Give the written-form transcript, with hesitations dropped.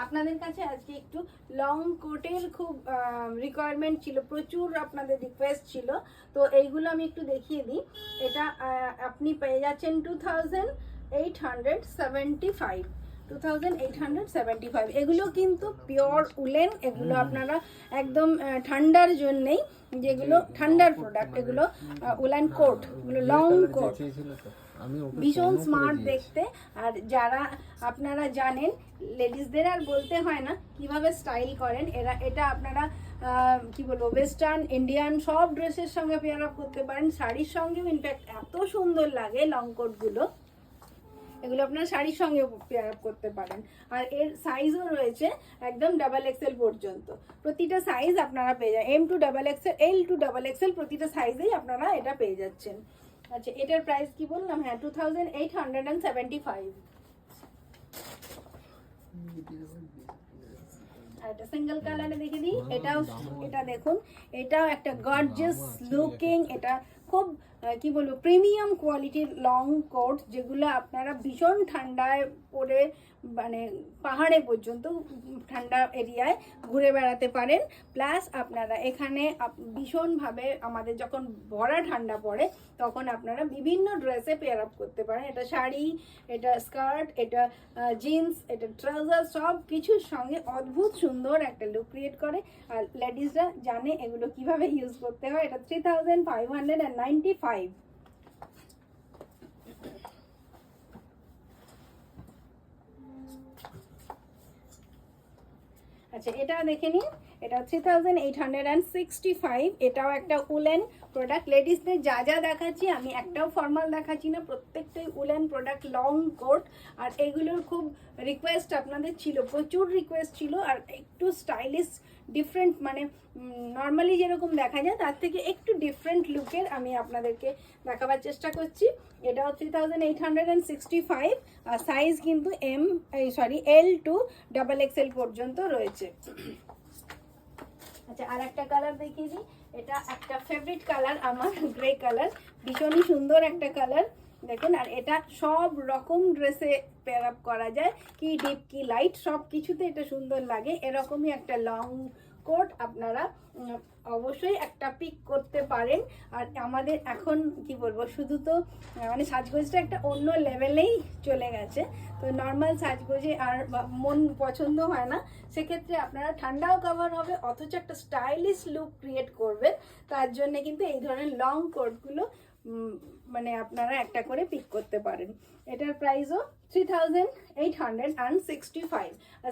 আপনাদের কাছে আজকে একটু লং কোটের খুব রিকোয়ারমেন্ট ছিল, প্রচুর আপনাদের রিকোয়েস্ট ছিল, তো এইগুলো আমি একটু দেখিয়ে দিই। এটা আপনি পেয়ে যাচ্ছেন 2875। এগুলো কিন্তু পিওর উলেন, এগুলো আপনারা একদম ঠান্ডার জন্যেই, যেগুলো ঠান্ডার প্রোডাক্ট, এগুলো উলেন কোট, এগুলো লং কোট, ভীষণ স্মার্ট দেখতে। আর যারা আপনারা জানেন লেডিসদের আর বলতে হয় না কিভাবে স্টাইল করেন, এটা আপনারা কি বলবো, ওয়েস্টার্ন ইন্ডিয়ান সব ড্রেসের সঙ্গে পেয়ার আপ করতে পারেন, শাড়ির সঙ্গেও ইনফ্যাক্ট এত সুন্দর লাগে লং কোটগুলো। এগুলো আপনার শাড়ির সঙ্গে পেয়ার আপ করতে পারেন। আর এর সাইজও রয়েছে একদম XXL পর্যন্ত, প্রতিটা সাইজ আপনারা পেয়ে যান, M to XXL, L to XXL, প্রতিটা সাইজেই আপনারা এটা পেয়ে যাচ্ছেন। আচ্ছা, এটার প্রাইস কি বললাম? হ্যাঁ, 2875। এটা সিঙ্গেল কালারে দেখে দিই। এটা দেখুন, এটাও একটা গর্জিয়াস লুকিং, এটা খুব কি বলবো, প্রিমিয়াম কোয়ালিটির লং কোট, যেগুলো আপনারা ভীষণ ঠান্ডায় পরে মানে পাহাড়ে পর্যন্ত ঠান্ডা এরিয়ায় ঘুরে বেড়াতে পারেন। প্লাস আপনারা এখানে ভীষণভাবে আমাদের যখন ভরা ঠান্ডা পড়ে তখন আপনারা বিভিন্ন ড্রেসে পেয়ার আপ করতে পারেন। এটা শাড়ি, এটা স্কার্ট, এটা জিন্স, এটা ট্রাউজার, সব কিছুর সঙ্গে অদ্ভুত সুন্দর একটা লুক ক্রিয়েট করে। আর লেডিসরা জানে এগুলো কিভাবে ইউজ করতে হয়। এটা 3595। আচ্ছা, এটা দেখে নিন, এটা 3865। এটাও একটা উলেন প্রোডাক্ট। লেডিসদের যা যা দেখাচ্ছি আমি একটাও ফর্মাল দেখাচ্ছি না, প্রত্যেকটাই উলেন প্রোডাক্ট, লং কোট। আর এগুলোর খুব রিকোয়েস্ট আপনাদের ছিল, প্রচুর রিকোয়েস্ট ছিল। আর একটু স্টাইলিশ ডিফারেন্ট, মানে নর্মালি যেরকম দেখা যায় তার থেকে একটু ডিফারেন্ট লুকের আমি আপনাদেরকে দেখাবার চেষ্টা করছি। এটাও 3865, আর সাইজ কিন্তু L to XXL পর্যন্ত রয়েছে। আচ্ছা, আর একটা কালার দেখিয়ে দিই। এটা একটা ফেভারিট কালার আমার, গ্রে কালার, ভীষণই সুন্দর একটা কালার দেখুন। আর এটা সব রকম ড্রেসে পেয়ার আপ করা যায়, কি ডিপ কি লাইট সব কিছুতে এটা সুন্দর লাগে। এরকমই একটা লং কোট আপনারা অবশ্যই একটা পিক করতে পারেন। আর আমাদের এখন কি বলবো, শুধু তো মানে সাজগোজটা একটা অন্য লেভেলেই চলে গেছে, তো নর্মাল সাজগোজে আর মন পছন্দ হয় না। সেক্ষেত্রে আপনারা ঠান্ডাও কভার হবে, অথচ একটা স্টাইলিশ লুক ক্রিয়েট করবে। তার জন্য কিন্তু এই ধরনের লং কোটগুলো মানে আপনারা একটা করে পিক করতে পারেন। এটার প্রাইসও 3865। আর